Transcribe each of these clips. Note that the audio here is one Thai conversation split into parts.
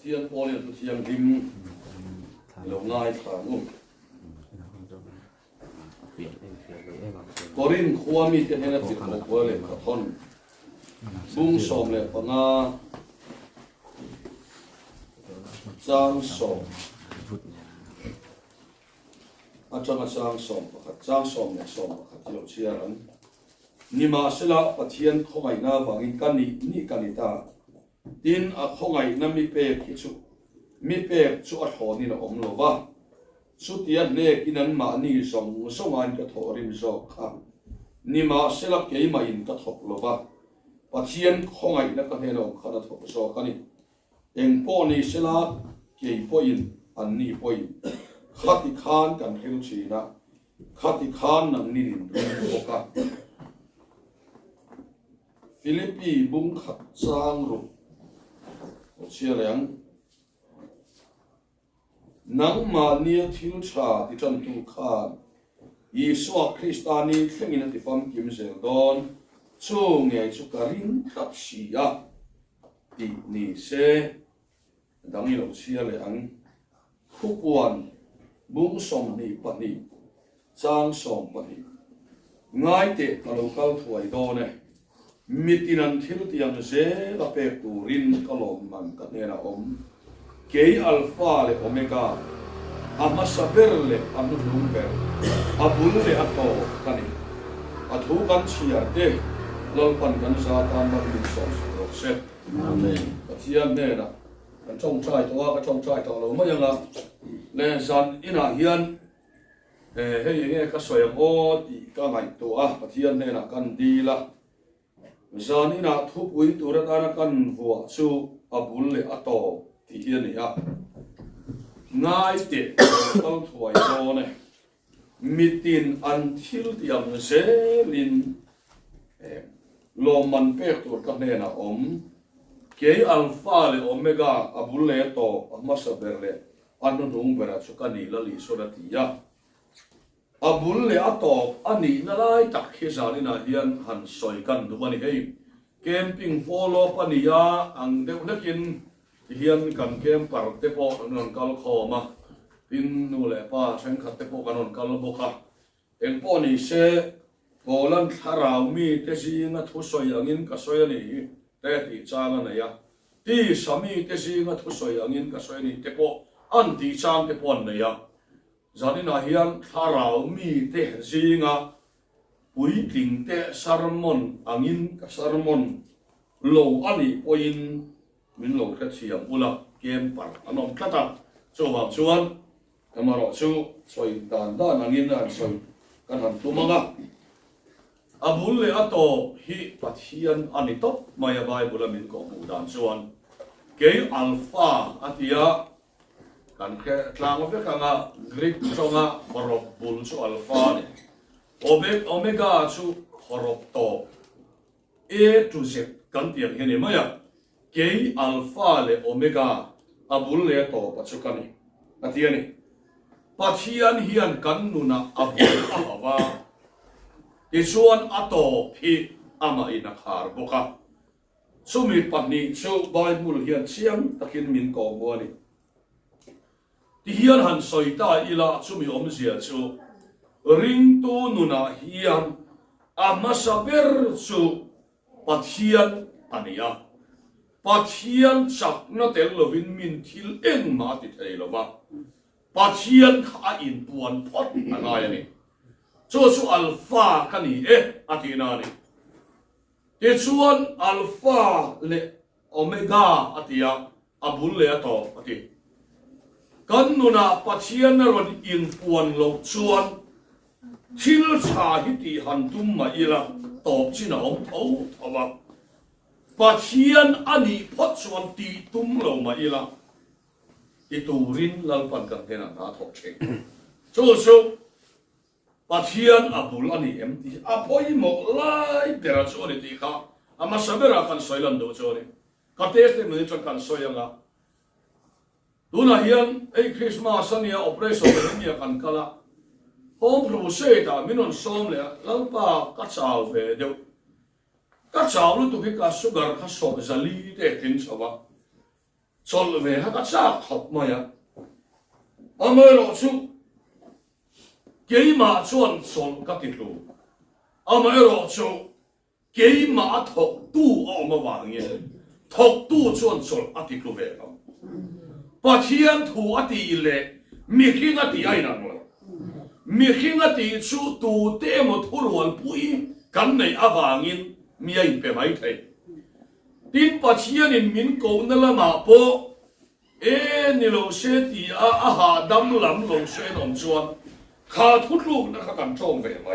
thiên po liền tu thiang lim lo ngai thang Corin khuami te hena tir ko le khathon bung som le panga chang som achanga chang som pakhat chang som le som pakhat lo chiaran nima sela pathian khongai na wangin kani ni kanita tin a khongai na mi pe chu a thoni na om lo wa chu tian le kinan ma ni song songan ka thorim zo kha nima sela ke ma in ka thok lo wa pathian khongai na ka helo khana thok zo kani eng po ni sela ke po in an ni po in khati khan kan helu china khati khan nang ni rin ro ka Philippi bung khat chang ru chia leng nang ma nia thil cha ti chan tu khan Yeshua Christani thengin ti fam kim zel don chu nge chu karin khap sia ti ni se dang lo chia leng khupuan bung som ni pani chang som pani ngai te kalokal thuai do ne mitinan thil tiang se la pe turin kalom man ka nena om ke alpha le omega ama saberle anu number abul le ato kani athu kan chia te lolpan kan sa ta ma bin so se amen tiam nena kan chong chai to ka chong chai to lo ma yanga le san ina hian hei nge ka soyam o ti ka ngai to a pathian nena kan di la zani na thu pui tura ta kan vua chu abul le ato ti hian ni a ngai te tol thuai do ne mitin an thil tiam se lin lo man pe tur ka ne na om ke alpha le omega abul le to amasa berle anu nung bera chu ka ni la li so da ti ya abul le ato ani na lai tak he zani na hian han soi kan du mani hei camping follow pania ang deuh nakin hian kan camper te po non kal khoma tin nu le pa chen khat te po kanon kal boka eng po ni se bolan tharau mi te singa thu soi angin ka soi ani te ti changa na ya ti sami te singa thu soi angin ka soi ni te po an ti chang te pon na ya zanina hian tharau mi te zinga pui ting te sarmon angin ka sarmon lo ani poin min lo ka chiam ula kem par anom kata chowa chuan kamaro chu soi dan da angin an soi kan han tumanga abul le ato hi pathian ani top maya bible min ko mudan chuan ke alpha atia kan ke tlang of kanga greek chonga borok bul chu alpha ni omega chu horop to a to z kan tiang hene maya ke alpha le omega abul le to pachukani atiani pathian hian kan nuna abul awa isuan ato hi ama ina khar boka sumi pani chu bible hian siam takin min ko boni hian han soita ila chumi om zia chu ring tu nuna hian amasaber chu pathian ania pathian chakna tel lovin min thil eng ma ti thei lova pathian kha in puan phot angai ani chu alpha kani atina ni te chuan alpha le omega atia abul le ato ati kan nuna pathian ron in puan lo chuan thil cha hi ti han tum ma ila top china om tho thawa pathian ani phot chuan ti tum lo ma ila ti turin lalpan kan hena na thok che chu pathian abul ani empty apoi mo lai tera chu ni ti kha ama sabera kan soilan do chu ni ka teste me chu kan soyanga tuna hian ei Christmas ania operation ania kan kala hom pro se ta minon som le lalpa ka chaw ve deu ka chaw lu tu ka sugar ka so zali te tin chawa ชนเวฮักซ่าขับมาอ่ะอเมริกาชูเกี่ยมาชวนชนกัติลูอเมริกาชูเกี่ยมาถกตู้ออกมาวางเงี้ยถกตู้ชวนชนอติลูเวกันปะเทียนถูอติเลยมีขิงอติไอ้นั่นเลยมีขิงอติชูตูเตมทุรวันปุยกันในอวางินมีไอ้เป็นไม่ไทยดินปะเทียนมินโกนละมาโปนี่เราเสียตีอาหารดำลำเราเสียนมชวนขาทุกลูกนะครับกันจงเวไหม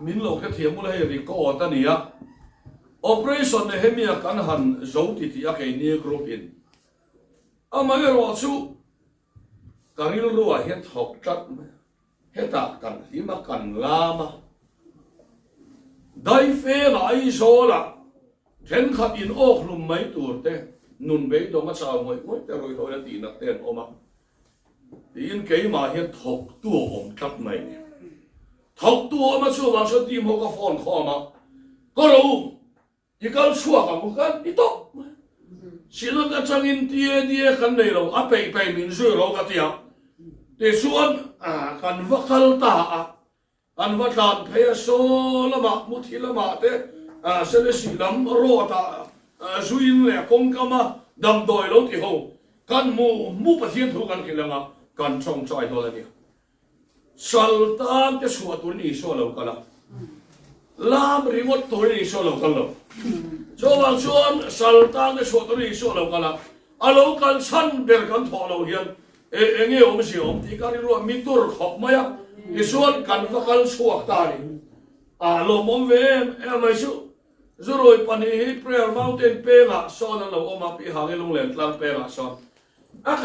มินเราแค่เทียมมุลให้ริโก้ตอนนี้operation เนี่ยเฮมีกันหันโจติที่อาเกนี่กรุ๊ปอินมาเอรอชูการิลรัวเห็นถกจัดเห็นตักกันที่มากันลามาได้เฟลไอโซละเห็นขัดอินออกลุ่มไม่ตัวเต้นุนเบยดงมาชาวมวยแต่รวยรวยตีนักเต้นออกมาตีนเกยมาเห็นถกตัวผมจัดไม่ถกตัวมาช่วยวางชุดทีมเขาก็ฟ้อนคอมาก็รู้อีกการช่วยกันกันอีตกสิลก็จังอินเดียกันในเราอาไปมินช่วยเราก็เตียแต่ส่วนกันวัคลตาอันวัคลานเพโซละมามุทิละมาเตเสด็จสิลำโรตาสุยินเลยคงก็มาดำดอยเราที่ห้องกันมูประเทศทุกันกินแล้วมากันช่องใจตัวนี้สัลตานจะช่วยตัวนี้ช่วยเรากันละลามริวตัวนี้ช่วยเรากันละช่วงช่วงสัลตานจะช่วยตัวนี้ช่วยเรากันละเรากันชั้นเบลกันทอเราเฮียนเงี้ยผมเสียผมที่การรู้มีตัวขอบไหมอ่ะที่ส่วนกันก็กันช่วยตานี่เรามองเว้ไม่ช่วยจะรวยปันนี้เปรี้ยวมาเต้นเป้ละซ้อนเราออกมาปีหางลงเหลวกลางเป้ละซ้อน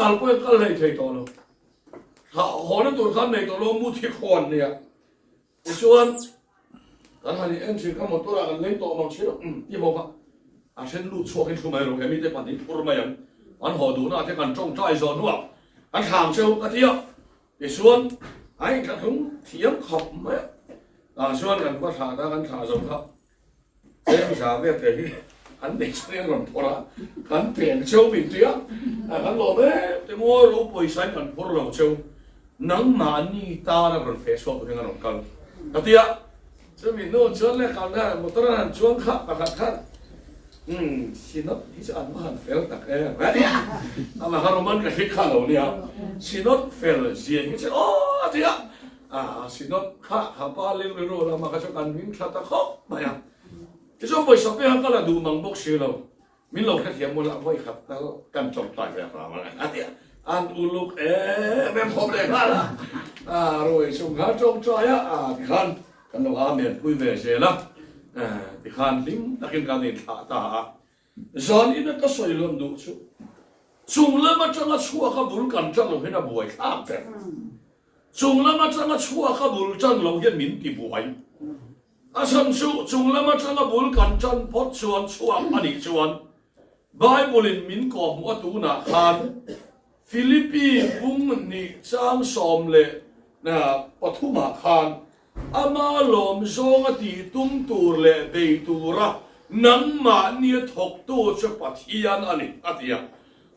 การเป้ก็เลยใช้ตัวเราหอนั้นตัวขันในตัวเรามุทิคนเนี่ยส่วนการหันเอ็นสิก็หมดตัวละกันเล่นตัวมังเชื่อที่บอกว่าเช่นลูกชัวร์ขึ้นมาเราแค่มีแต่ปันนี้พูดมาอย่างอันหอดูนะที่กันจ้องใจซ้อนว่าอันถามเชียวกันเที่ยวส่วนไอ้กระทุ่งเทียมขอบไหมส่วนกันก็ถามกันถามสมครับเรื่องสาวเรียกแต่อันเด็กเรื่องกันพอละกันเปลี่ยนเชียวบินเตี้ยกันหล่อไหมแต่มัวรู้ป่วยใช้กันพอเราเชียวนังมานี่ตาเราเป็นเฟซบุ๊กเรื่องกันกันเตี้ยจะมีโน้ตชวนเล่นกันได้หมดตอนนั้นชวนขับประคันสินอตที่จะอ่านว่าเฟลตักเนี่ยมาฮารุมันกับฮิตข้าเราเนี่ยสินอตเฟลเสียงที่จะโอ้เตี้ยสินอตข้าป้าเลี้ยงรู้เรามาก็จะกันวิ่งขับตะคอกมาอย่างที่ชอบไปสอบไปฮักก็ละดูมังบกเชียวเรามิเราแค่เทียมมูลไว้ครับแล้วกันจบตายแบบเราอะไรเตี้ยอันอุลุกแม่ผมเลยมาละรวยสุ่มหาจงใจที่ขันกันเราเมียนคุยเวเชละที่ขันลิงตะกินกันนี่ตาจอนอินก็สวยล้ำดูชุจุงแล้วมาจังชัวขบุลกันจังเราเห็นบวยข้ามแต่จุงแล้วมาจังชัวขบุลจังเราเห็นมินที่บวยฉันจุงแล้วมาจังบุลกันจังพอดชวนชัวอันนี้ชวนไบเบิลมินกอมวัตุนาขันฟิลิปปีบุ้งนี่จ้างสอมเลยปฐุมขันอามาลมโซงตีตุ้มตูเลเบตูระนังมาเนี่ยถกตัวชุปะเทียนอันนี้เดีย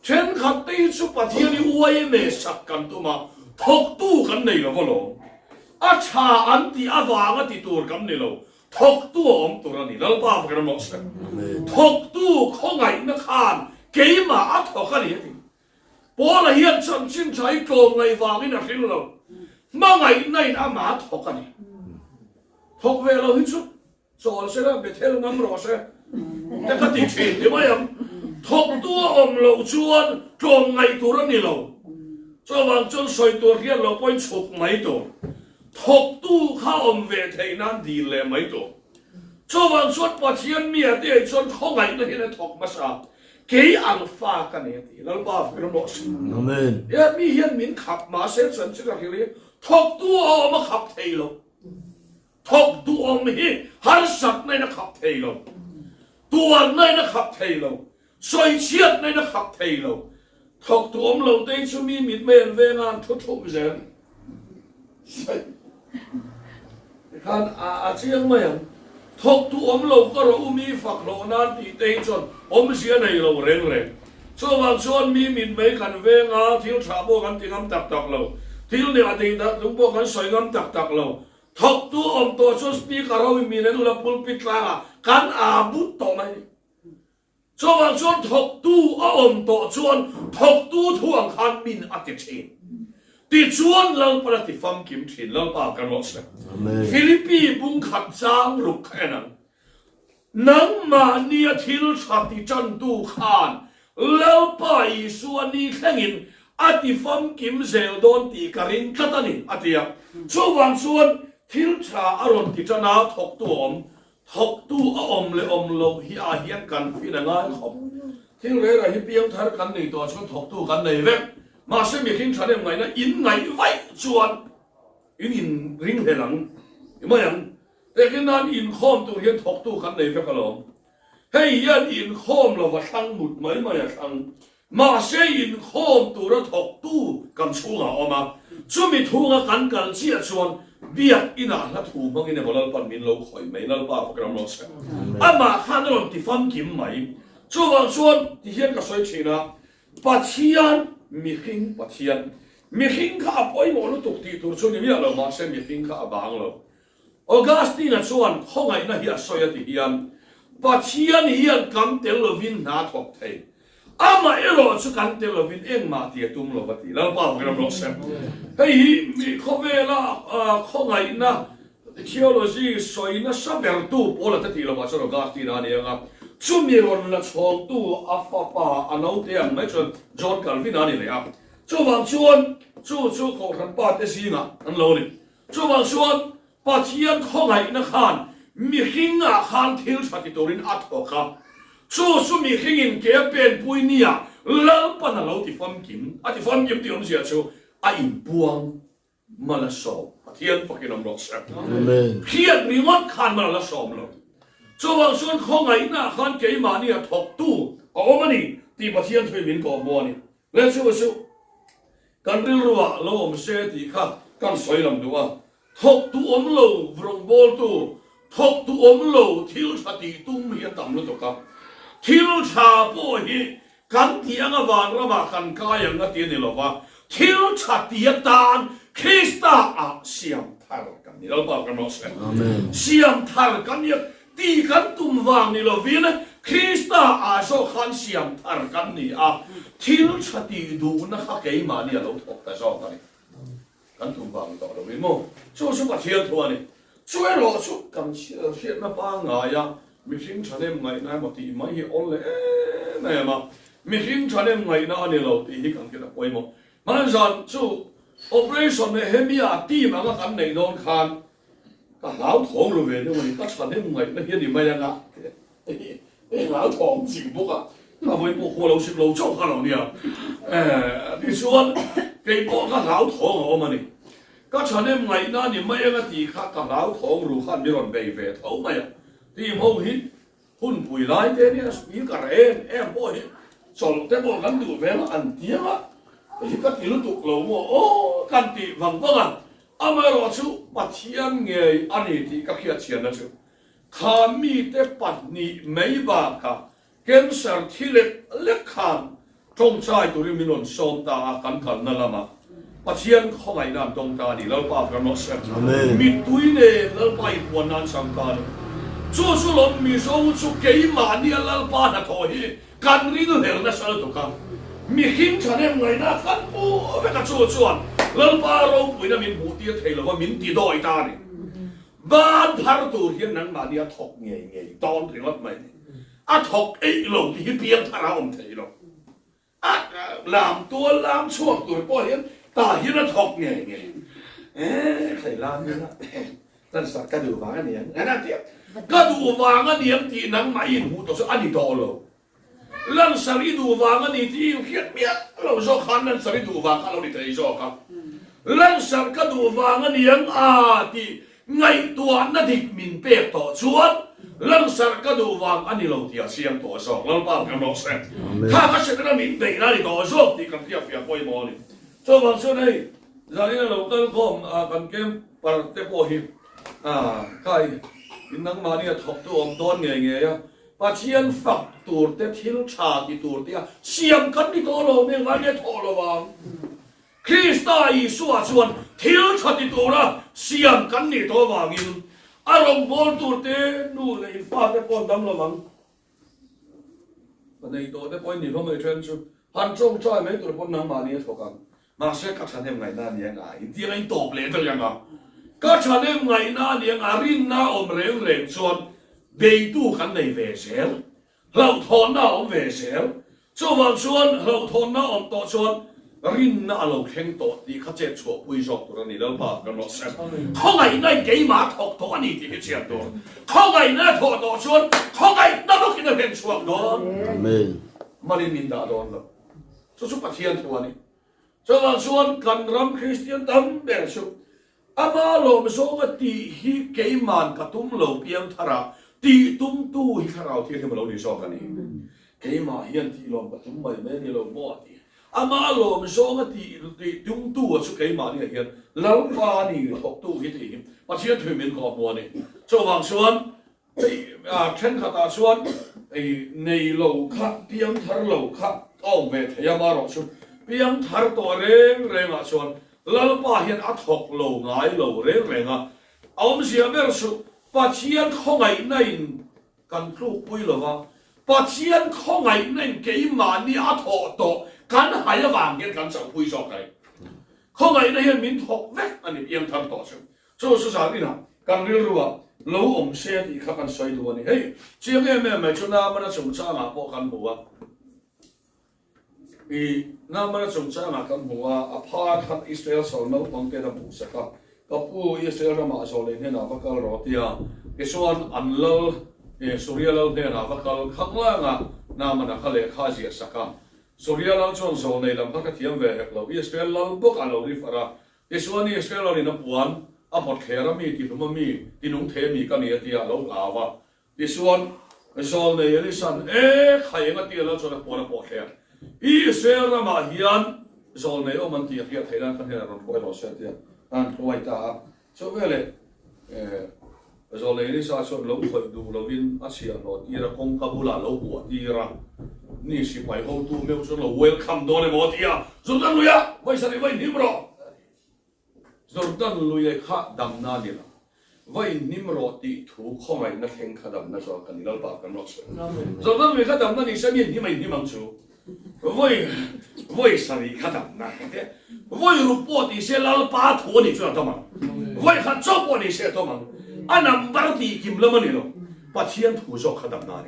เช่นขัดตีชุปะเทียนนี่อวยเมสักกันตัวมาถกตัวกันในละก็ลงชาอันที่วางตีตัวกันในละถกตัวตัวนี่แล้วบ้ากันมั้งสิถกตัวข้องไงนักขันเกี่ยมาถกกันนี่พอละเฮียนฉันชินใช้โกงไงวางนี่นักที่เรามาไงในน้ำมาถกกันนี่ถกเวลาหิสุดสอนเสร็จแล้วไปเทลน้ำรอเสร็จแต่ก็ติดฉีดใช่ไหมยังถกตัวเราชวนโกงไงตัวนี่เราจะวางจนสอยตัวเรียนเราไปฉกไหมตัวถกตู้ข้าวเวทนั้นดีเลยไหมตัวจะวางชวนปะเทียนเมียเดี๋ยวชวนข้องไงนั่นเห็นถกมาซะเกี่ยอัลฟากันเนี่ยที่เราบ้าเป็นหมดอาเมนเดี๋ยวมีเฮียนมินขับมาเสร็จสันจะกันเลยถกตัวมาขับเทโลถกตัวมีฮันสัตในนักขับเทโลตัวในนักขับเทโลสอยเชียดในนักขับเทโลถกตัวเราเต็งชุมีมิดเมนเวงานทุกๆเส้นขันเชียงไม่ยังถกตัวเราก็เรามีฝักเรานานตีเต็งจนเสียในเราเร่ง cho vào chuan mi min mấy cần về ngà thiếu trả bộ cần tiếng âm tắc tắc lâu thiếu này tình thật đúng bộ cần soi ngâm tắc tắc lâu thọc tu om to cho speaker đâu mi nên là pulpit là kan bút to này cho vào chuan thọc tu om to chuan thọc tu thuang khan min atichi ti chuan lang para ti fam kim thin lang pa kan lo se Philippi bung khat chang ruk khanan nang ma nia thil thati chan tu khan lau pa Isu ni thlengin ati fam kim zel don ti karin katani atia chuwang chuan thil tha aron ti chana thok tu om le om lo hi a hian kan fina ngai khom thil re ra hi piang thar kan nei to chuan thok tu kan nei vek ma se mi king thane ngai na in ngai vai chuan in ring helang imayang tekin nan in khom tu hian thok tu kan nei vek alo hei hian in khom lo wa thang mut mai mai thang mà sẽ in khom tu ra thọc tu cầm chunga oma chumi thunga kan kal chia chuan biak ina la thu mangin e bolal pan min lo khoi mai lal pa program lo se ama khan ron ti fam kim mai chuwang chuan ti hian ka soi thina pathian mi hing kha apoi mo lu tuk ti tur chuni mi lo ma se mi hing kha abang lo Augustine chuan khongai na hi soi ti hian pathian hian kam tel lo vin na thok thei ama ero chu kan te lovin eng ma ti tum lo bati la pa gram lo sem hei mi khovela khongai na theology soina saber tu pola ta ti lo ba so ga ti na ne nga chu mi ron la chong tu afa pa anau te ang mai chon John Calvin ani le a chu wang chuan chu ko than pa te si nga an lo ni chu wang chuan pathian khongai na khan mi hinga khan thil thati torin athoka chu mi hingin ke pen puinia lal pana lo ti fam kim ati fam kim ti om sia chu a in buang mala so pathian pakin om rok sa amen khiat mi ngot khan mala som lo chu wang sun khongai na khan ke ma ni a thok tu a omani ti pathian thui min ko bo ni le chu kan ril ruwa lo om se ti kha kan soi lam duwa thok tu om lo vrong bol tu thok tu om lo thil thati tum hi tam lo to ka thil tha po hi kan tiang a van rama kan kayang a ti ni lo wa thil tha ti tan Krista a siam thar kan ni lo pa kan mo se amen siam thar kan ni ti kan tum wang ni lo vin Krista a so khan siam thar kan ni a thil tha ti du na kha ke ma ni lo thok ta so kan kan tum wang to lo vin mo so pa thil thua ni so ro so kan si na pa nga ya mi hing chanem ngai na ma ti mai hi on le na ma mi hing chanem ngai na ani lo ti hi kan ke na poi mo man zan chu operation ne hemia ti ma ga kan nei don khan ka lau thong lo ve ne ma ka chanem ngai na hi ni mai nga lau thong jing bu ka ka voi po ho lo shi lo chou ka lo ni a ti chuan ke po ka lau thong o ma ni ka chanem ngai na ni mai nga ti kha ka lau thong ru khan mi ron be ve thau mai thì mâu hít hun bùi lái thế này ý cả em bôi chọn thế bộ gắn đủ vé nó ăn tiếng á thì các tỷ lúc tục lâu mà ô căn tỷ vắng vâng à ama rồi chú bắt thiên nghề anh ấy thì các kia tiền đó chú kami te bắt ni mấy bà cả cancer thì lệ khan trong trai tụi mình luôn xôm ta cắn cắn nó làm à bắt thiên không ai làm trong ta đi lâu bao cái nó sẽ mình túi này lâu bao buồn ăn sang ta chú lom mi số chú cái mà đi lal pa na thôi can ri nó hel na sal to ka mi him chane ngai na kan pu ve ka chu chuan lal pa ro pui na min bu ti thei lo wa min ti doi ta ni ban phar tu hian nan ma dia thok nge don ri lot mai a thok ei lo ti piang thara om thei lo a làm tua làm chuộc tuổi po hian ta hian na thok nge thei lam ni na tan sa ka du wa ni na ti ka du wang a niam ti nang mai in hu to so ani to lo lan sari du wang a ni ti khiat mia lo zo khan lan sari du wang ka lo ni thei zo ka lan sar ka du wang a niam a ti ngai tua na dik min pe to chuan lan sar ka du wang ani lo ti a siam to so lan pa ka no se tha ka se na min be na ni to zo ti kan ti a fia poi mo ni so wang so nei zani na lo tal khom kan kem par te po hi kai in nang ma ni thok tu om don nge ya ปัจเจียนฝักตัวเตทิลชาติตัวเตียเสียมกันที่ตัวเราเนี่ยวันนี้ตัวเราวังคริสต์อิสุอาชวนทิลชาติตัวละเสียมกันนี่ตัววังอินอารมณ์บอลตัวเตนู่นเลยฟ้าเตปอนดำละมั้งวันนี้ตัวเตปอนนี่เขาไม่เชิญชูฮันจงใจไหมตัวปอนน้ำมาเนี่ยถกันมาเช็คกับฉันยังไงนั่นยังไงที่ไอ้ตบเลยตัวยังไงก็ฉันยังไงนั่นยังรินน้าอมเร่งเร่งชวนเบยตู้กันในเวเซลเราทอนน้าอมเวเซลชวนชวนเราทอนน้าอมต่อชวนรินน้าเราแข่งต่อที่เขาเจ็บชัวปุยจอกตัวนี้แล้วบาปกันหมดเสร็จเขาไงนั่นเกยมาถกตัวนี้ที่เจ็บตัวเขาไงนั่นถอดต่อชวนเขาไงนั่นต้องกินเป็นชัวโดนมาลินินดาโดนแล้วชุบปะเทียนตัวนี้ชวนกันรำคริสเตียนตั้มเบสุอามาโลมโซงตีฮิเกยมันกตุ้มโลเปียมทาราตีตุ้มตู้ฮิคาราที่เราดีชอบกันนี่เกยมาเฮียนที่โลมกตุ้มไม่เนี่ยโลมบ่ตีอามาโลมโซงตีตุ้มตู้สุเกยมาเนี่ยเฮียนแล้วฟ้านี่หกตู้ฮิตอีปัจเจียนถือเป็นขอบบัวนี่ชวนเช่นข้าตาชวนในโลคะเปียมทาราโลคะอ้อมเวทยามารอชุเปียมทาราตัวเร่งชวนแล้วป้าเห็นอัฐกโลง่ายโลเร่งเอาไม่เสียเบลสุป้าเชียนข้องไงนั่นกันครูปุยหรอวะป้าเชียนข้องไงนั่นเกี่ยมานี่อัฐกโตกันหายวางกันสั่งปุยชอบไงข้องไงนั่นยังมินทกเวกอันนี้ยังทำต่อใช่โซ่สุสานี่นะกันเรียกว่าเราอมเสียที่ขับกันใส่ดูนี่เฮ้ยเชียงไม่ชนะมันจะสงสารมาพอกันบัวน้ำมันสงสารกันหัวอพาร์ตอิสราเอลสอนเราต้องเกิดบุษกะกับผู้อิสราเอลมาสอนเลยเนี่ยนะว่ากัลรอตียอิสวานอันเลลสุริยะเลเนี่ยนะว่ากัลข้างล่างน้ำมันเขาเลยข้าเสียสักกันสุริยะเลชวนสอนในลำพักเทียมเวกเราอิสราเอลเราบุกอันเราริฟาระอิสวานอิสราเอลเราเนี่ยนับวันอพอดเขรามีที่นุ่มมีที่นุ่งเทมีกันเนี่ยที่เราลาวะอิสวานสอนในลิสันใครก็ที่เราชวนปวดปวดเขอิสราเอลมาเฮียนโซนในโอมันตีเฮียไทยนั้นกันเฮียเราคอยรอเสียทีอันรวยตาชอบเลยโซนในนี่ซาชนเราคอยดูเราวินอาเซียนเราที่เราคงกับบุลาเราหัวที่เรานี่สิไปเขาดูไม่ชนเราเวลคัมโดนเลยหมดที่อ่ะสุดท้ายลุยอ่ะไม่ใช่ไม่นิมรอสุดท้ายลุยข้าดำนาดีละไม่นิมรอที่ถูกข้อไม่นักแข่งข้าดำนาชอบกันนี่เราปากกันหมดสุดท้ายลุยข้าดำนานี่เสียมีที่ไม่นิมังชู为什么看到那的？为如果你些老巴托你知道吗？为他做过你些多吗？俺那把地金了么你了？把钱土上看到哪里？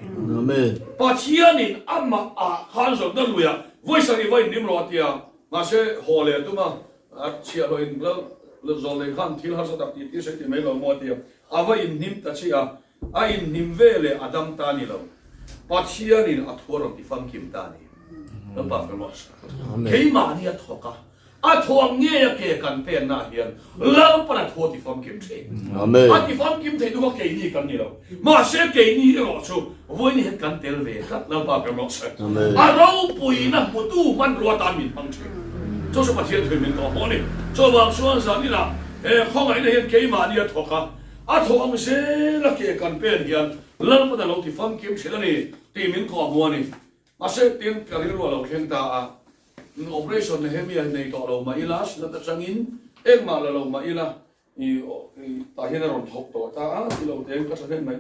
把钱你俺嘛看上那路呀？为什么为你们老的呀？那些好嘞对吗？钱了了做来看，听他说的地些地没了么的呀？为你们的钱啊，你们为了阿当打你了，把钱你托上地方金打你。แล้วปากกันหมดเฮ้ยมาเนี่ยทอกะทวงเงี้ยเกี่ยกันเป็นนาเฮียนแล้วปะทวที่ฟังกิมเทที่ฟังกิมเทดูว่าเกี่ยนี่กันนี่เรามาเสียเกี่ยนี่เราชูวันนี้เห็นกันเตลเวกันแล้วปากกันหมดเราปุยนะปุตุมันรัวตามมินฟังเท就是把天推明搞好呢这往说上你啦ข้องไอ้เนี่ยเกี่ยมาเนี่ยทอกะทวงเสียแล้วเกี่ยกันเป็นเฮียนแล้วปะเราที่ฟังกิมเทนี่ที่มินก่อมัวนี่มาเสพติดการรู้ว่าเราเข่งตาโอเปอเรชั่นเฮมีในตัวเรามาอีลาสแล้วแต่จังอินมาเรามาอีลาตาเห็นเราถกตัวตาที่เราเต็มก็จะเห็นไม่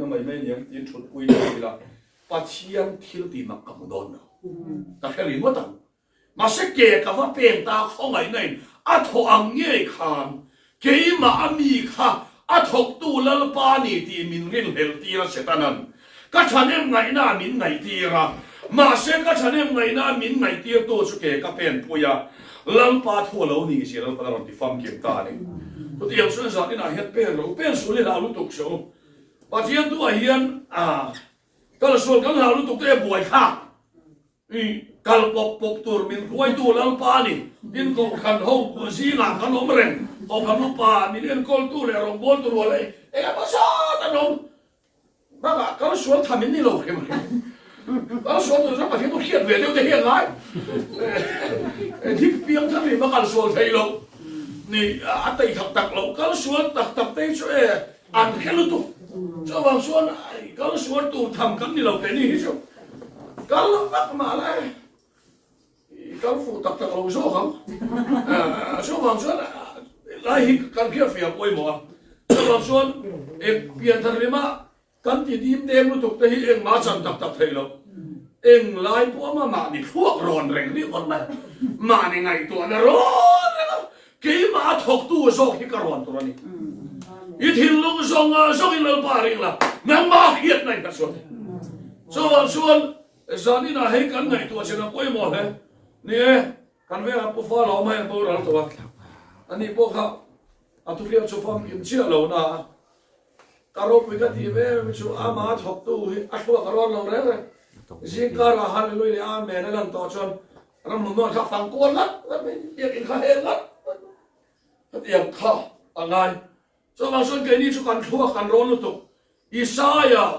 ยังยินชุดคุยอีลาปัจจัยที่ตีมักกำโดนแต่แค่ลิ้นว่าตั้งมาเสพเกะกับว่าเป็นตาของไอ้เนี่ยทวงเงี้ยขานเกี่ยมามีค่ะถกตู้แล้วป้านี่ที่มินรินเฮลตีระเสตันันก็ฉันเองไงหน้ามินไงตีระมาเช็คก็ฉันเองไงนะมินไงเตี้ยตัวชุกเกะก็เป็นปุยลังปาทั่วโลกนี่สิลังปาเราที่ฟังเก็บตาเนี่ยตัวเดียวส่วนสัตว์นี่น่าเห็นเป็นสุริลาลุตุกโชปะเทียนตัวเฮียนก็ละส่วนก็ลาลุตุกเตะป่วยค่ะกัลปบตัวมินรวยตัวลังปานี่ดินก็ขันห้องกุศิลาขันอมเร่งก็ขันลุปามินเอ็นกอลตัวเลยรองบอลตัวเลยภาษาตะนงบ้าก็ละส่วนทำมินนี่โลกเข้มแล้วส่วนตัวจะมาที่ต้องเขียนเวทีจะเขียนไรที่เพียงท่านนี่มาการส่วนไทยเรานี่อัตติถักเราก็ส่วนตักเตช่วยอันแค่รู้ตัว cho bằng xuân có xuân tụ thầm cắn đi lầu cái đi chứ có lắm bắt mà lại có phụ tập tập lầu số không số bằng xuân lại cắn kia phải quay mỏ cho bằng xuân em biến thành mà cắn thì đi đem nó tục tới em má chân tập tập thấy lầu em lại bỏ mà đi thuốc ròn rèn đi còn mà này ngày tuổi nó ròn cái mà thuộc tu số cái ròn tuổi này ít hin lúc song song in lâu ba riêng là ngang ba hiện này cả xuân cho xuân giờ đi là hay cắn này tuổi chỉ là quay một đấy nè cắn với bố phá lão mày bố ra tuổi anh đi bố khao tôi liệt cho phong kim chia lâu na caro với cái gì về mình chú ama thuộc tu thua caro lâu đấy rồi riêng cả là hallelujah amen nó làm to chân làm nó khắc phẳng quân lắm mình yên khai hết lắm tiệm khao anh cho bằng xuân cái này chú cần thua cần rôn luôn tục Isaiah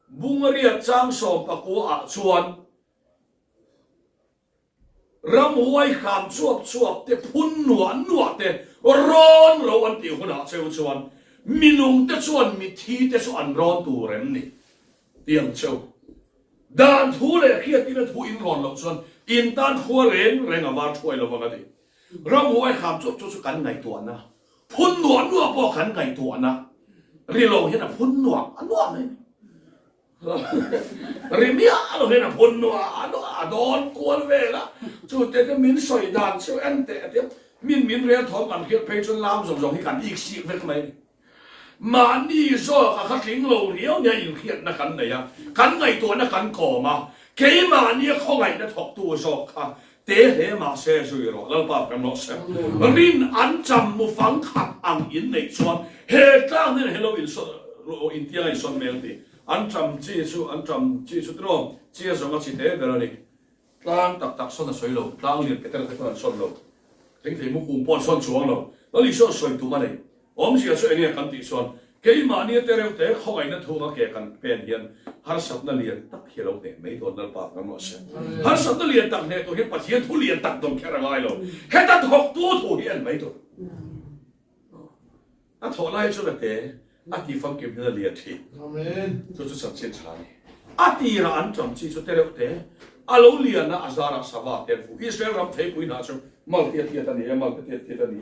bung riết trang sổ bạc của chuan ram huay khám chuộc te phun nuột te rôn rồi anh tiêu hụt treo chuan minung te chuan mi thi te chuan rôn tu rem ni tiệm treo đàn thu lệ khi tin thu in rôn lâu chuan in tan thua rèn à vào chuối lâu vậy đi ram huay khám chuộc cắn ngày tuần na phun nuột bỏ khăn ngày tuần na ri lâu hiện là phun nuột này ri mía lâu hiện là phun nuột đón cuốn về đó chủ tịch cái miếng sỏi đàn siêu anh tệ tiếp miếng rẻ thom bằng kia phải cho làm giống cái cảnh ít xịt với cái này mà đi rồi cả các lính lâu liễu nhà yêu hiện là cảnh này à cảnh ngày tuần là cảnh cỏ mà cái mà đi không ngày nó thuộc tu rồi cả tế hệ mà xe rồi rồi lâu ba cái nó xe rin ăn chăm một phẳng khát ăn in này xuân hệ trang nên hello in tiếng này xuân mèo thì ăn chăm chi su tròn chia rồi nó chỉ thế rồi này trang tắc xuân là sôi lâu trang liền cái tên là xuân lâu tính thì một cùng bọn xuân xuống lâu nó lý do sôi tụ mà này ông chỉ là sôi này cần tỷ xuân cái mà đi tới đâu thế không ai nó thu nó kể cần bền hiền har sắp nó liền tắc hiểu đâu thế mấy tuần nó bảo nó nói xem har sắp nó liền tắc này tôi hiện bắt hiền thu liền tắc đồng cái là ai đâu cái ta học tu thu hiền mấy tuần à thọ lại cho là thế à thì phong kiếm nó liền thì tôi sẵn sàng trả à thì là anh chồng chỉ cho tới đâu thế à lâu liền na azara sava tiền phụ Israel làm thấy quý nào cho mal tiệt tiệt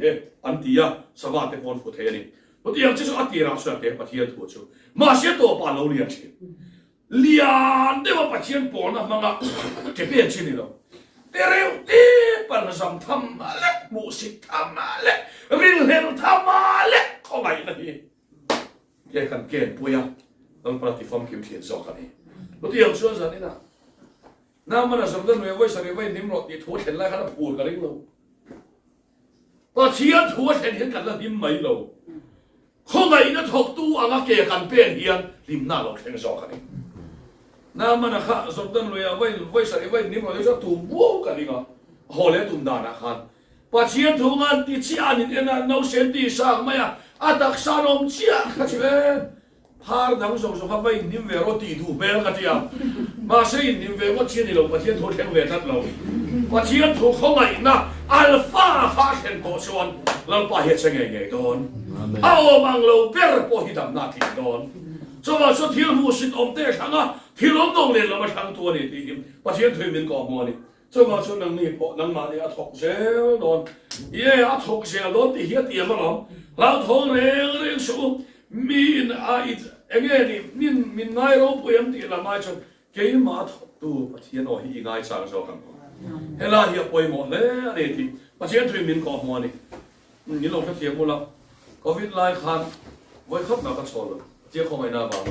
này anh tia sava tiền con phụ thế này tôi tiếng chỉ cho ati ra suy thế bắt hiền thua chú mà sẽ tổ ba lâu liền chứ liền để mà bắt hiền bỏ na mà cái biến chỉ này đâu để rồi để ban sam tham lệ music tham lệ rin hen tham lệ không ai này cái cần kiện bùi à ông platform kiếm tiền giàu cái này tôi tiếng suy ra này na mà là sắm tân về với sari với niệm rồi thì thua tiền lại khá là buồn cái đấy luôn bắt hiền thua tiền hiện cả là niệm mấy lâu không ai nó thuộc tu anh cái cần bên hiền lim na lo khen rõ cái này na mà là khác sắm tân về với sari với niệm rồi cho tu vô cái này ngà hồ lệ tu đàn à khan bắt hiền thua anh thì chỉ anh nên là nấu sen đi sang mày à đặc sản ông chia cái gì vậy phar đằng sông sông với niệm về rồi thì thu về cái gì à mà sẽ niệm về có chuyện gì đâu bắt hiền thua tiền về thật lâu bắt hiền thua không ai na alpha phát hiện tổ xuân lần ba hiện sẽ ngày ngày đón ao mang lâu bèr po hi đam na thì đón cho vào số thiếu mua xịt ôm tê thằng à thiếu ôm đông lên là mà thằng tua này thì bắt hiền thuê mình có mua này cho vào số năng này bộ năng mà này thọc xe đón ye thọc xe đón thì hiện tiền mà lắm lão thong rèn số min ít anh em min ngay rồi bữa em thì làm ai cho cái mà thọc tu bắt hiền ở hi ngay sang rồi không hay là hiệp bồi một đấy này thì bắt hiền thuê mình có mua này những lúc các tiệm mua lắm Covid lại khăn với khắp cả các số rồi chưa không ai nào vào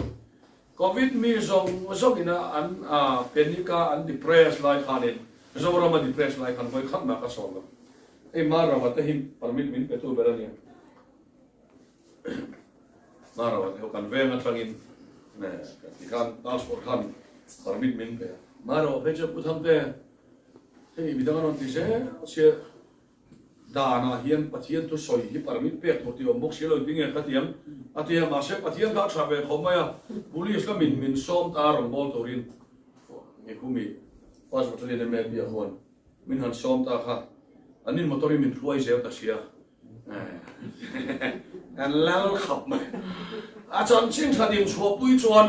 Covid mi giống như là anh penica anh depressed lại khăn này rồi mà depressed lại khăn với khắp cả các số rồi em mà rồi thì him permit mình phải tu bây giờ này mà rồi thì cần về ngăn thằng in nè thì khăn passport khăn permit mình phải mà rồi bây giờ cũng tham thế thì bây giờ nó thì sẽ đàn hiền bắt hiền tu soi hi permit pe tu ti om bok silo dinge khatiam atia ma se pathian ka travel khomaya police la min som ta rom bol torin mi kumi pas batali de me bia hon min han som ta kha anin motori min fluai zeu ta sia an lal khap ma อาจารย์เชียงชาดิมชัวปุยจวน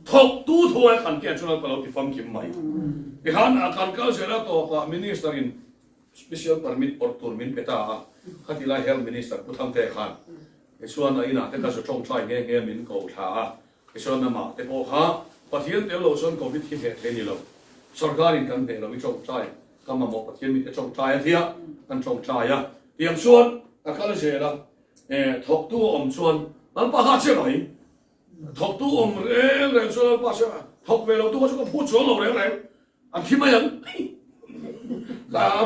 ถกตู้ถวยขันแก่จนเราติดฟังกิมใหม่อีกหันอาการก็เสร็จแล้วตัวมินิสเตอร์อิน special permit or tournament petaขัดที่ไล่ health minister ผู้ทำแต่ขันไอ้ส่วนไอ้น่ะแต่ก็จะช่องใช้เงี้ยมินกูท่าไอ้ส่วนนั้นมาแต่พอข้าปะเทียนเดี๋ยวเราส่วนโควิดที่เหตุนี่เราสกัดกันเดี๋ยวเราไม่ช่องใช้ก็มาบอกปะเทียนมีแต่ช่องใช้เทียกันช่องใช้อะเตรียมส่วนอาการเสร็จแล้วถกตู้อมส่วนนั้นปะข้าเชื่อไหมถกตู้อมเร่งส่วนปะเชื่อถกเวลาตู้ก็พูดส่วนเราเร่งอันที่ไม่ยัง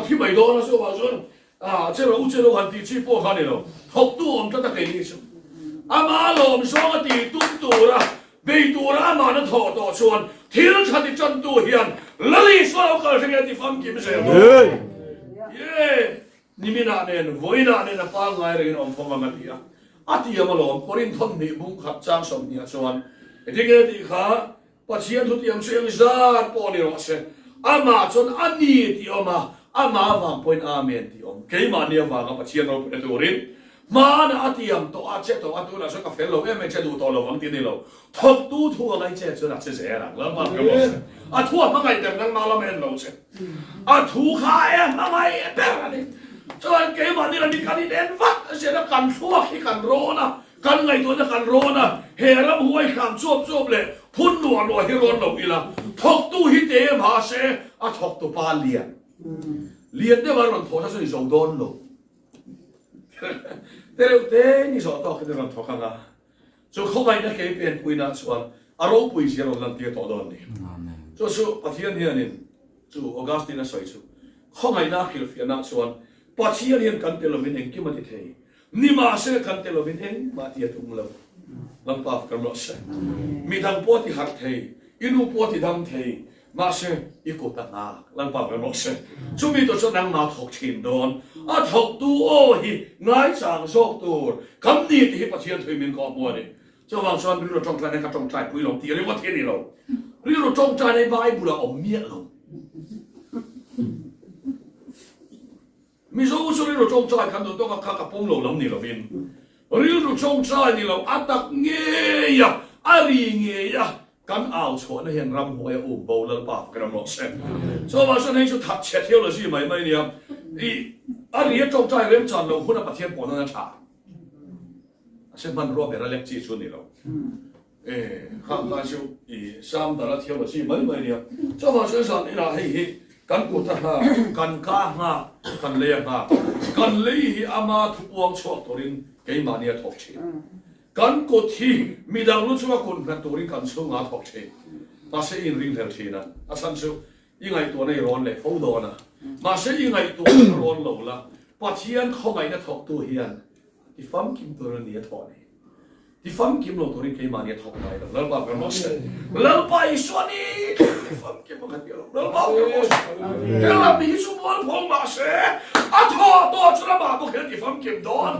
ที่ไม่โดนนะส่วนว่าส่วน这个物质的问题去拨开了，好多我们真的给你说，阿妈老我们说个地多多了，被多了阿妈的头多穿，天差的真多人，哪里说我搞这个地方给不是？耶，你们那年为那年的帮爱人我们方个地啊，阿弟阿妈老个人同你不合张什么穿，这个地方把钱都点上山包你老些，阿妈穿阿你的阿妈。อามาวังpointอาเมนที่อมเกี่ยมาเนี่ยวังกับเชียงเราเป็นตัวรินมาเนี่ยอาทิยมตัวอาเจตัวอาตัวเราชอบกาแฟเราไม่เจดูตัวเราวังที่นี่เราทุกตู้ทั่วไงเจจนอาเจเสียหลังแล้วมาเกี่ยวกับอาทั่วมาไงแต่นั่งมาเราไม่เราเจอาถูกขายมาไงแต่อะไรจนเกี่ยมาเนี่ยเรามีการเดินวัดเสียแล้วกันชั่วที่กันโรนะกันไงตัวจะกันโรนะเฮรับหวยกันจบเลยพุ่นหนัวให้ร้อนเราอีละทุกตู้ฮิตเตมาเสียอาทุกตัวปาเลียนเรียนได้ว่าเราถอดถ้าส่วนส่งโดนลงแต่เราเต้นี่สอนต่อคือเราถอดกันนะส่วนเข้าไปนะเคยเป็นปุยนะส่วนอารมณ์ปุยเสียเราลันเตียต่อโดนนี่ส่วนปะเทียนเฮียนี่ส่วนออกัสติน่ะสวยส่วนเข้าไปนะคิลฟิอานะส่วนปะเทียนเฮียกันเตลวินเองกี่มาที่เทนี่มาเสกกันเตลวินเองมาที่ทุ่งเราลำปาฟกันหมดเสมีทางปวดที่หักเทอินูปวดที่ดำเทมาเสอีกตังอาลังปากกันหมดเสช่วงนี้ตัวฉันนั่งมาถกชินโดนถกตัวโอ้ยง่ายสั่งโชคตัวคำนี้ที่ปะเทียนถุยมินกอบบัวนี่เจ้าวังส่วนเราจงใจในการจงใจปุยลงที่เรียกว่าเทียนนี่เราเรียกเราจงใจในใบบุระอมเมียเรามีส่วนเราจงใจกันตัวก็ข้ากับปุ่มเราลำนี่เราบินเรียกเราจงใจนี่เราอัตตะเงียอารีเงียกันเอาชวนเห็นรำหัวอุ้มโบว์แล้วปากกันหมดเส้นส่วนว่าฉันให้ชุดถัดเช็ดเที่ยวเลยสิไม่เนี่ยอีอันนี้จงใจเริ่มจันเราคุณประเทศปนนั้นชาเช่นมันรวมเป็นเล็กจีชุดนี่เราข้างกันชิวอีซ้ำแต่ละเที่ยวเลยสิไม่เนี่ยส่วนว่าฉันสั่งนี่นะให้กันกุฏหากันข้าหากันเลี้ยงหากันเลี้ยอามาทุกวงชวกตัวรินเกี่ยมาเนี่ยถกเชกันกดที่มีดังรู้ชัวคนกันตัวนี้กันสู้งาถกเชมาเสียอินริงเทลชีนะอาสันสู้ยังไงตัวในร้อนเลยเขาโดนนะมาเสียยังไงตัวร้อนหลงละปัจเจียนเขาไงเนี่ยถกตัวเฮียนที่ฟังกิมตัวนี้ถอดที่ฟังกิมลงตัวนี้เกี่ยมาเนี่ยถกไปแล้วแบบกันหมดเลยแล้วไปส่วนนี้ที่ฟังกิมมันกันเดียวแล้วแบบกันหมดเดี๋ยวเรามีสมบูรณ์พงมาเสียถอดตัวชุดละบาทพวกเห็นที่ฟังกิมโดน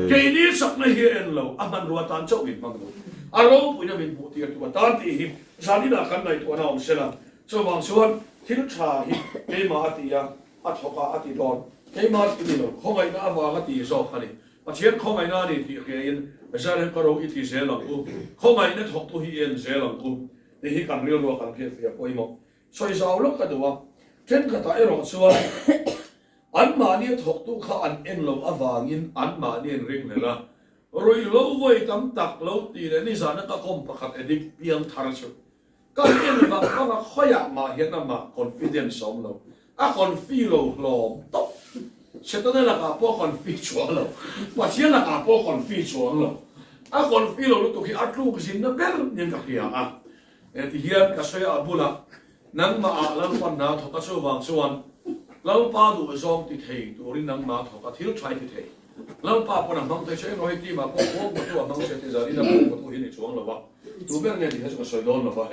เกี่ยนี้สักไม่เห็นเรามันรัวตันเจ้าบิดมังดูอารมณ์ปุยน่ะบินปุยตัวตันที่หิมสานิดากันในตัวน้องเสละส่วนบางส่วนที่ลูกชายเกี่ยมาตียาถกอาตีโดนเกี่ยมาตีนี่เราเขาไงน่าวางตีโซ่ขันนี่มาเชียนเขาไงน่านี่ที่เกี่ยนไม่ใช่เรื่องกระโดดอีที่เสลังกูเขาไงเนี่ยถกตัวเฮียนเสลังกูนี่ที่กันเรียลรัวกันเพียรเพียรปุยหมดช่วยสาวลูกกันดูว่าเช่นกระต่ายรองส่วนอันมาเนี่ยถกตู้ข้าอันเอ็นเราอวางินอันมาเนี่ยริงเลยนะรวยเราไว้ตั้มตักเราตีเลยนี่สารนักคอมประคับเอดิเพียงทาร์ชุก็เอ็นแบบก็มาค่อยมาเห็นนะมาคอนฟิเดนซ์สมเราคอนฟิโลหลอมตบเช่นนั้นละกับพวกคอนฟิชัวเราว่าเช่นละกับพวกคอนฟิชัวเราคอนฟิโลรู้ตัวที่อัดลูกสินนะเบลยังกับเฮียที่เฮียก็ช่วยอาบุละนั่งมาแล้ววันน้าถกกระช่วงส่วนแล้วป้าดูไอ้ซองติดเทตัวรินังมาถกกระทิ้งใช้ติดเทแล้วป้าปนังมังเตช่วยเราให้ที่มาพวกตัวมังเสติจารีนะพวกตัวหินช่วงเราว่าตัวเบลเนี่ยที่เขาจะช่วยโดนเราว่า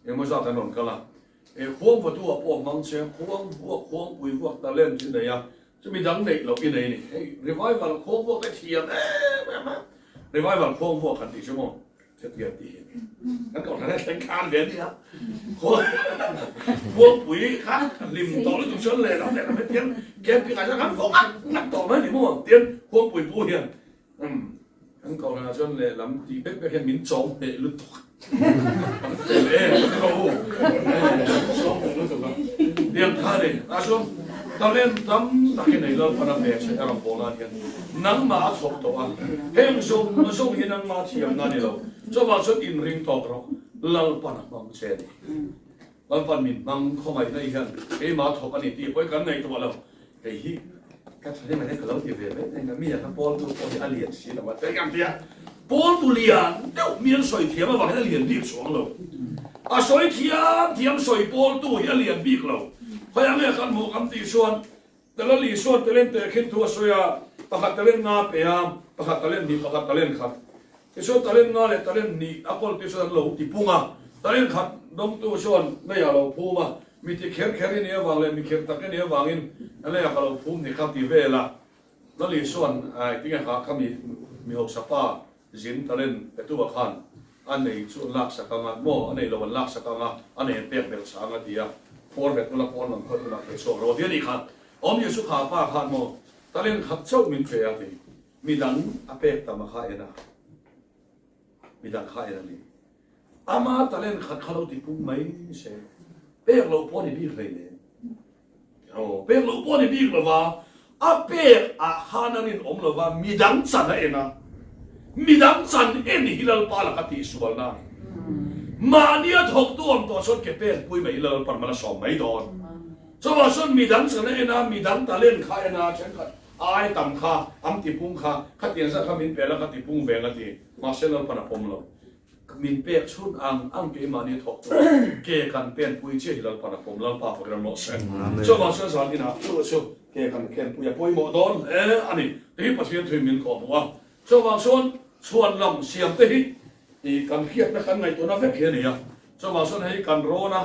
ยังไม่ทราบถนนกันละพวกตัวพวกมังเสพวกปุยพวกตะเล่นที่ไหนอะจะมีดังเด็กเราที่ไหนนี่รีไวฟ์วันพวกได้เทียมมารีไวฟ์วันพวกขันติชั่วโมงจะเทียมตีนั่นก็ทำให้เป็นการเวียนนี่ครับพวกปุ๋ยครับริมต่อแล้วจุดเชิญเลยเราเนี่ยไม่เตี้ยนเก็บปีกอาจจะครับพวกนักต่อไหมนี่มั่วเตี้ยนพวกปุ๋ยปูเฮีย อันก่อนนะจนเลยลำตีเป๊ะๆแค่มิ้นจอมเปลุตุกเขาจอมเปลุตุกเดี๋ยวท่าเลยอาชมตอนเล่นทำนักในเราพนักงานใช้อารมณ์โบราณกันนังมาทบตัวเฮงส่งยินังมาเทียมนั่นนี่เราจะมาชดอินริงตอกเราเราปนักมังเชนเราปนมินมังเข้ามาในกันไอ้มาทบอันนี้ตีไปกันในตัวเราไอ้ฮีก็ใช้ไม่ได้ก็เราตีเวรไม่ได้มีอย่างบอลตัวที่อเลียนสินะว่าแต่ยังเดียบอลตัวเลียนเดี๋ยวมีสอยเทียมมาว่าให้เลียนดีสองเราสอยเทียมสอยบอลตัวให้เลียนบีกเราพยายามเรียกกันหมู่คำตีส่วนแต่ละลีส่วนแต่เล่นแต่ขึ้นตัวสวยประคัตแต่เล่นงาเปียมประคัตแต่เล่นดีประคัตแต่เล่นขัดที่ส่วนแต่เล่นงาเลยแต่เล่นนี่อากอลที่ส่วนเราที่ปุ่งอ่ะแต่เล่นขัดดมตัวส่วนไม่อยากเราพูมามีที่เขียนนี่วางเลยมีเขียนตักนี่วางอินอะไรอยากเราพูนี่ครับที่เวล่ะแล้วลีส่วนไอ้ที่เขาเขามีหกสปาจินแต่เล่นแต่ตัวขันอันนี้ส่วนลักษณะงานโม่อันนี้เราวันลักษณะงานอันนี้เปียกเบลสางเดียพอร์เวทละพอร์มันคนละเสกเราเดี๋ยวนี้ครับอมยูสุขาป้าขันโม่ตะเล่นขัดเจ้ามินเฟียตีมีดังอเปกตามข้าเอ็นะมีดังข้าเอ็นะนี่อามาตะเล่นขัดข้าเราติปุ่มไม่เช่เปกเราพอนี่บีเลยเนี่ยโอ้เปกเราพอนี่บีเลยว่าอเปกอาข้านั่นนี่อมเลยว่ามีดังสันเอ็นะมีดังสันเอ็นฮิลลปาละกติสุวรรณมาเนี่ยถกตัวตัวชนเก็บเป็นปุยไม่เลยปันมาละสองไม่โดนสวัสดิ์มีดังสันเอ็นะมีดังตะเล่นข้าเอ็นะเช่นกันไอ้ต่ำข้าอัมติปุ่งข้าขัดเตียนสักขมินเปแล้วขัดติปุ่งเวงกันทีมาเชลล์ปันผมเรามินเปกชุดอังเกมาเนี่ยถกตัวเกกันเป็นปุยเชี่ยฮิลลปันผมเราป่าพวกเราหมดเส้นสวัสดิ์สอนที่น่ะตัวชุดเกกันเข็นปุยปุยหมดโดนอันนี้ที่ปัจจุบันถึงมินขอบว่าสวัสดิ์ส่วนลำเสียงเตะอีกันเขียดนะกันไงตัวนั้นเขียนเนี่ยสวัสดิ์ให้กันโรนะ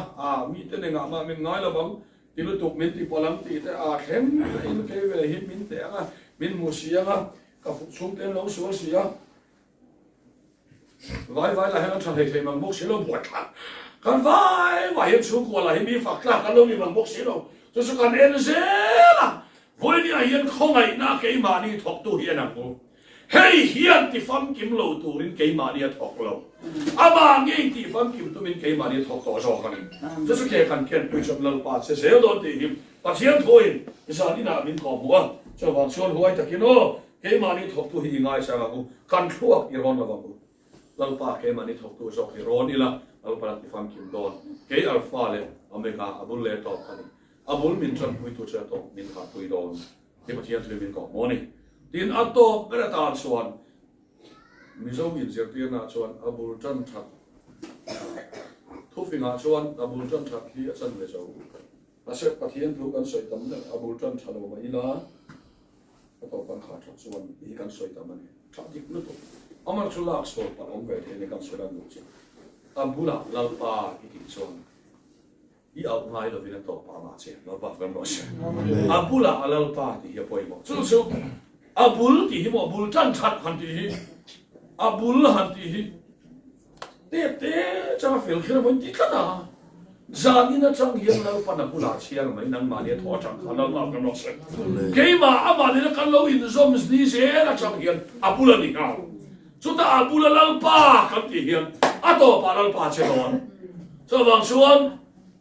มีแต่เนี่ยมาเป็นน้อยแล้วบังที่รู้ตุกมินที่พลังที่แต่เข้มอินเคเวหิมินแต่มินมุสีอ่ะกับชุมเต็มเราสวยสีอ่ะไว้ละให้เราทำให้มันมุกสีเราบวชกันไว้เห็นชุมกว่าละให้มีฝักละกันเรามีมันมุกสีเราจะสุกันเอ็นเซ่ละวันนี้เห็นเขาไงน่าเกยมานี่ถกตัวเฮียนะกูเฮ้ยเฮียนที่ฟังกิมเราตัวรินเกยมานี่ถกเราอาบางยิ่งที่ฟังกิมตัวมินเกยมานี่ถกต่อจอกันจะสุกเกยกันเขียนปุยชมเราปาเสียโดนตีหิมปัจจัยถอยจะสานี่นามินขอบหัวจะวางชวนหัวตะกี้โน่เกยมานี่ถกตัวหิง่ายสักกูกันทั่วอีรอนละวังกูเราปาเกยมานี่ถกตัวจออีรอนนี่ละเราปาที่ฟังกิมโดนเกยอัลฟาเลอเมริกาอับุลเลตอกันอับุลมินจันปุยตัวเจ้าตกมินขาดปุยโดนที่ปัจจัยถอยมินขอบหัวนี่ดินอัตโตเปรตาส่วนมิโซมินเสียเตียนาส่วนอับุลจันทัดทุฟิงาส่วนอับุลจันทัดที่อาจารย์เลโซอาเซปปะเทียนทุกันสวยตำเนี่ยอับุลจันทัดว่าอีละก็ต้องการขาดส่วนอีกันสวยตำเนี่ยทัดดิบนุตุอามันชุลากส่วนปะองเวทในกันสวยดังดุจิอับุลาลาปาอีกิส่วนอีเอาง่ายเราเป็นตัวปามาเช่เราปากันบ่ใช่อับุลาลาปาที่เฮียป่วยหมดสู้อับุลที่เฮียอับุลจันทัดหันที่อับุลหันที่เต้จะมาฟิลขึ้นมันติดกันนะจานี่นะจังเฮียเราปนบุลาเชียงไม่นั่งมาเนี่ยทอจังขันเรามากันหรอกสิเกี่ยมาอามาเนี่ยกันเราอินโซมสนี่เสียนะจังเฮียอับุลนี่เอาสุดท้ายอับุลลัลปากันที่เฮียอัตโตปาลัลปาเชลอนส่วนบางส่วน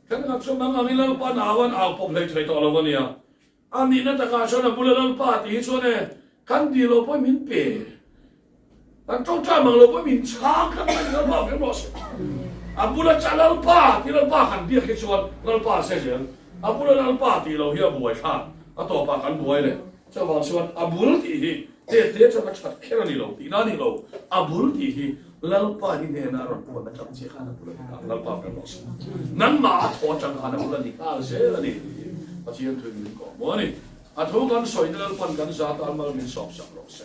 กันกับส่วนบางอันนี้ลัลปาหนาวันเอาผมเลยใช้ต่อเราวันนี้อันนี้นั่นแต่การส่วนอับุลลัลปาที่ส่วนเนี่ยกันดีเราไปมินเปแต่เจ้าจ้ามังเราไม่มีช้างกันไม่ได้บ้าเป็นรสอับุลจัลลัลปาที่ลัลปาขันเดียกชวนลัลปาเสียอับุลลัลปาที่เราเฮียบวยข้าอัตโตปากันบวยเลยเจ้าบางส่วนอับุลที่เตะจะมาชัดแค่นี้เราตีนั่นนี่เราอับุลที่ลัลปาที่เนี่ยนะเราควรจะจำเสียข้าอับุลลัลปาเป็นรสนั้นมาทอจังข้าอับุลนี่ข้าเสียนี่อาชีพถึงก่อนวันนี้อัตโตกันสวยลัลปากันซาตามาลินสอบสักรส